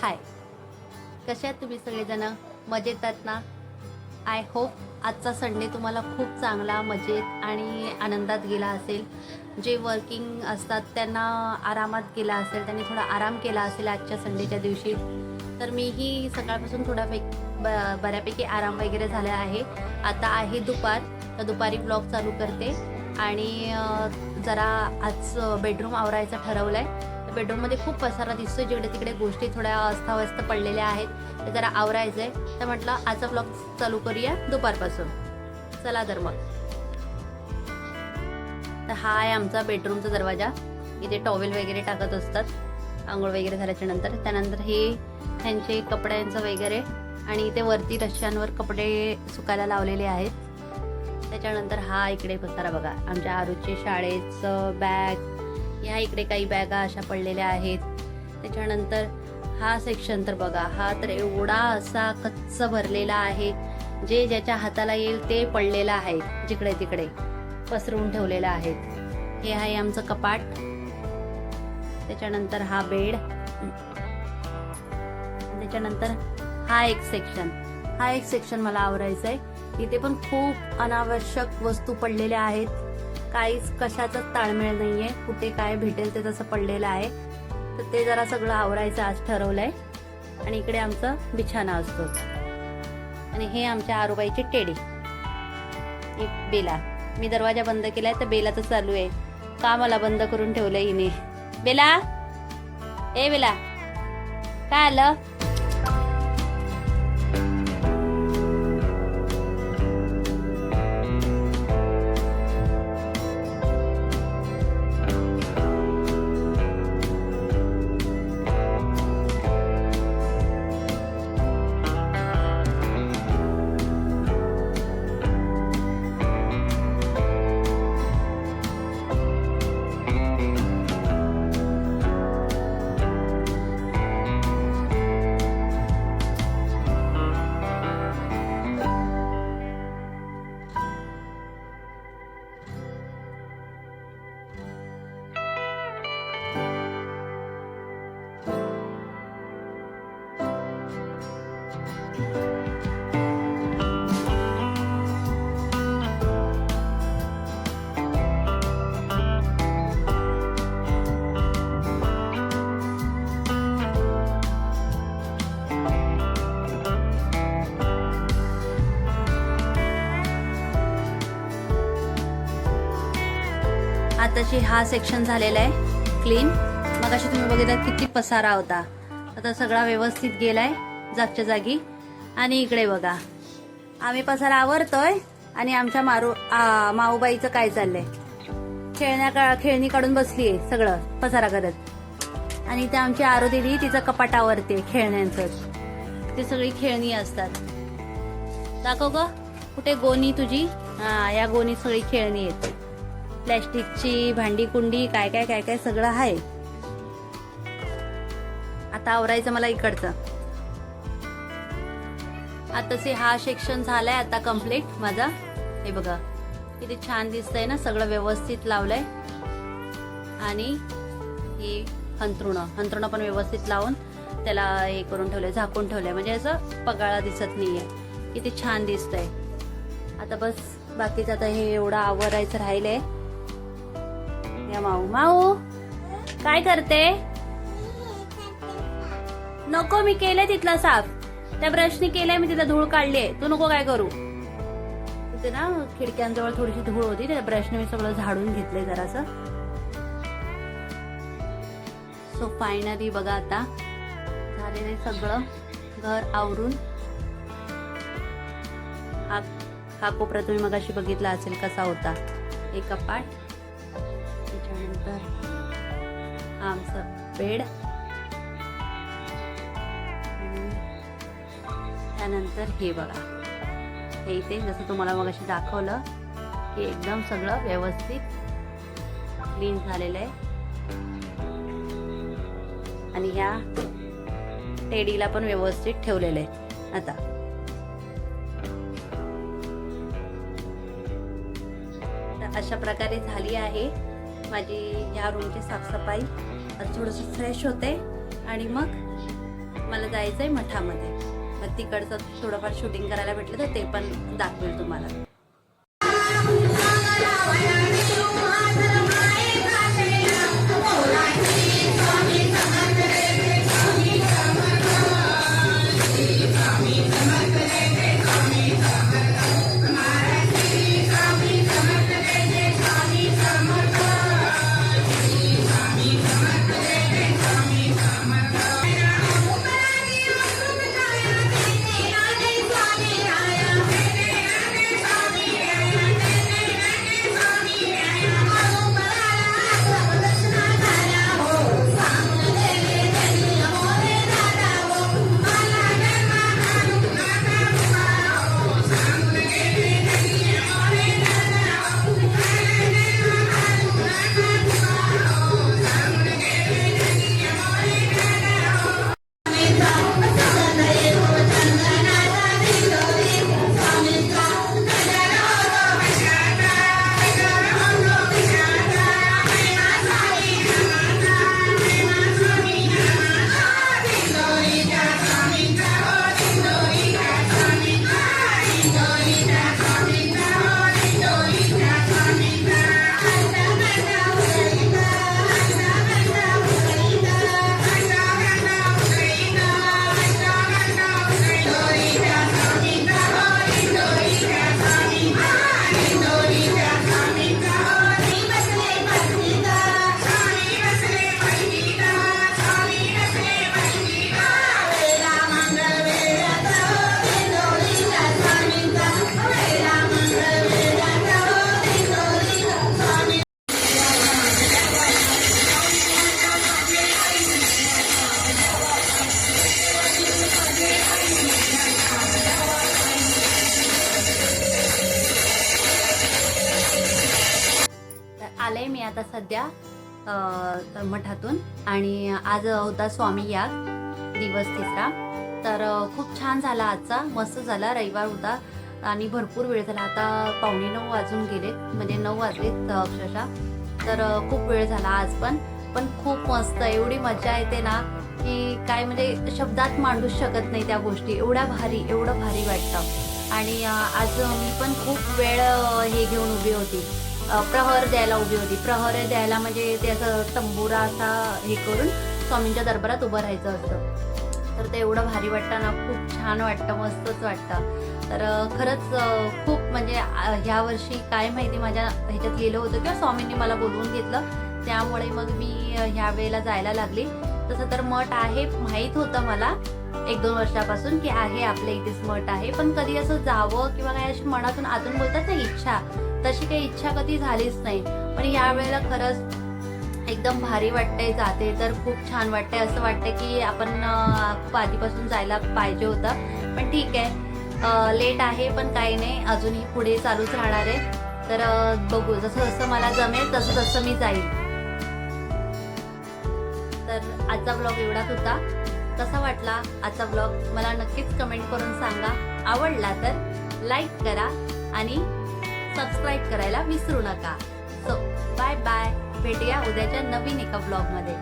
हाय, कसे आहात तुम्ही सगळेजण? मजेत आहात ना? आय होप आजचा संडे तुम्हाला खूप चांगला, मजेत आणि आनंदात गेला असेल. जे वर्किंग असतात त्यांना आरामात गेला असेल, त्यांनी थोडा आराम केला असेल आजच्या संडेच्या दिवशी. तर मीही सकाळपासून बऱ्यापैकी आराम वगैरे झाला आहे. आता आहे दुपार, तर दुपारी ब्लॉग चालू करते आणि जरा आज बेडरूम आवरायचं ठरवलं आहे. बेडरूममध्ये खूप पसारा दिसतोय, जिकडे तिकडे गोष्टी थोड्या अस्ताव्यस्त पडलेल्या आहेत, ते जरा आवरायचं आहे. तर म्हटलं आजचा ब्लॉग चालू करूया दुपारपासून. चला तर मग. तर हा आहे आमचा बेडरूमचा दरवाजा. इथे टॉवेल वगैरे टाकत असतात आंघोळ वगैरे झाल्याच्या नंतर. त्यानंतर हे त्यांचे कपड्यांचं वगैरे, आणि इथे वरती रश्श्यांवर कपडे सुकायला लावलेले आहेत. त्याच्यानंतर हा इकडे पसारा बघा, आमच्या आरूचे शाळेचं बॅग, ह्या इकडे काही बॅगा अशा पडलेल्या आहेत. त्याच्यानंतर हा सेक्शन तर बघा, हा तर एवढा असा कच्च भरलेला आहे, जे ज्याच्या हाताला येईल ते पडलेलं आहे, जिकडे तिकडे पसरवून ठेवलेलं आहे. हे आहे आमचं कपाट. त्याच्यानंतर हा बेड. त्याच्यानंतर हा एक सेक्शन मला आवरायचा आहे. इथे पण खूप अनावश्यक वस्तू पडलेल्या आहेत. काहीच कशाचाच ताळमेळ नाहीये, कुठे काय भेटेल ते तसं पडलेलं आहे. तर ते जरा सगळं आवरायचं आज ठरवलंय. आणि इकडे आमचं बिछाना असतो. आणि हे आमच्या आरूबाईची टेडी, बेला. मी दरवाजा बंद केलाय तर बेला तर चालू आहे, का मला बंद करून ठेवलंय हिने. बेला, ए बेला, काय आलं? आताशी हा सेक्शन झालेला आहे क्लीन. मग अशी तुम्ही बघितलं किती पसारा होता, आता सगळा व्यवस्थित गेलाय जागच्या जागी. आणि इकडे बघा, आम्ही पसारा आवरतोय आणि आमच्या माऊबाईचं काय चाललंय, खेळणी काढून बसलीये सगळं पसारा करत. आणि ते आमची आरू दिदी तिचं कपाट आवरते खेळण्यांचं. ते सगळी खेळणी असतात. दाखव ग, कुठे गोणी तुझी? हा, या गोणी सगळी खेळणी आहेत, प्लॅस्टिकची भांडी कुंडी, काय काय काय काय सगळं आहे. आता आवरायचं मला इकडचं. आताचे हा सेक्शन झालाय आता कम्प्लीट माझा. हे बघा किती छान दिसतंय ना, सगळं व्यवस्थित लावलंय. आणि हे हंतरुणं पण व्यवस्थित लावून त्याला हे करून ठेवलंय, झाकून ठेवलंय, म्हणजे असं पगाळा दिसत नाहीये. किती छान दिसतंय. आता बस बाकीचं आता हे एवढं आवरायचं राहिलंय. या माऊ काय करते? नको, मी केलंय तिथला साफ, त्या ब्रशनी केलंय मी, तिथं धूळ काढलीये, तू नको काय करू. तिथे ना खिडक्यांजवळ थोडीशी धूळ होती, त्या ब्रशने मी सगळं झाडून घेतलंय जरासं. सो फायनली बघा आता झालेलं सगळं घर आवरून. हा कोपरा तुम्ही मगाशी बघितला असेल कसा होता, एक कपाट. त्याच्यानंतर आमचं बेड. त्यानंतर हे बघा, हे इथे जसं तुम्हाला मगाशी दाखवलं की एकदम सगळं व्यवस्थित क्लीन झालेलं आहे. आणि ह्या टेडीला पण व्यवस्थित ठेवलेलं आहे. आता अशा प्रकारे झाली आहे माझी ह्या रूमची साफसफाई. आज थोडंसं फ्रेश होते आणि मग मला जायचं आहे मठामध्ये, मग तिकडचं थोडंफार शूटिंग करायला भेटलं तर ते पण दाखवेल तुम्हाला. आले मी आता सध्या मठातून आणि आज होता स्वामी याग दिवस 3रा. तर खूप छान झाला आजचा, मस्त झाला. रविवार होता आणि भरपूर वेळ झाला. आता 8:45 वाजून गेले, म्हणजे 9 वाजलेत अक्षरशः. तर खूप वेळ झाला आज पण खूप मस्त, एवढी मजा येते ना की काय म्हणजे शब्दात मांडूच शकत नाही त्या गोष्टी. एवढं भारी वाटतं. आणि आज मी पण खूप वेळ हे घेऊन उभी होती, प्रहर द्यायला उभी होती. प्रहर द्यायला म्हणजे ते असं तंबुरा असा हे करून स्वामींच्या दरबारात उभं राहायचं असतं. तर ते एवढं भारी वाटतं ना, खूप छान वाटतं, मस्तच वाटतं. तर खरंच खूप म्हणजे ह्या वर्षी काय माहिती माझ्या ह्याच्यात गेलं होतं किंवा स्वामींनी मला बोलवून घेतलं, त्यामुळे मग मी ह्या वेळेला जायला लागली. तसं तर मठ आहे माहीत होतं मला 1-2 वर्षापासून की आहे आपल्या इथेच मठ आहे, पण कधी असं जावं किंवा काय अशी मनातून आतून बोलतात ना इच्छा, तशी काही इच्छा कधी झालीच नाही. पण या वेळेला खरंच एकदम भारी वाटतंय, जाते तर खूप छान वाटतंय. असं वाटतंय की आपण खूप आधीपासून जायला पाहिजे होतं, पण ठीक आहे, लेट आहे पण काही नाही, अजूनही पुढे चालूच राहणार आहे. तर बघू, जसं जसं मला जमेल तसं तसं मी जाईल. तर आजचा ब्लॉग एवढाच होता. कसा वाटला आजचा ब्लॉग मला नक्कीच कमेंट करून सांगा. आवडला तर लाईक करा आणि सबस्क्राईब करायला विसरू नका. सो बाय बाय, भेटूया उद्याच्या नवीन एका ब्लॉगमध्ये.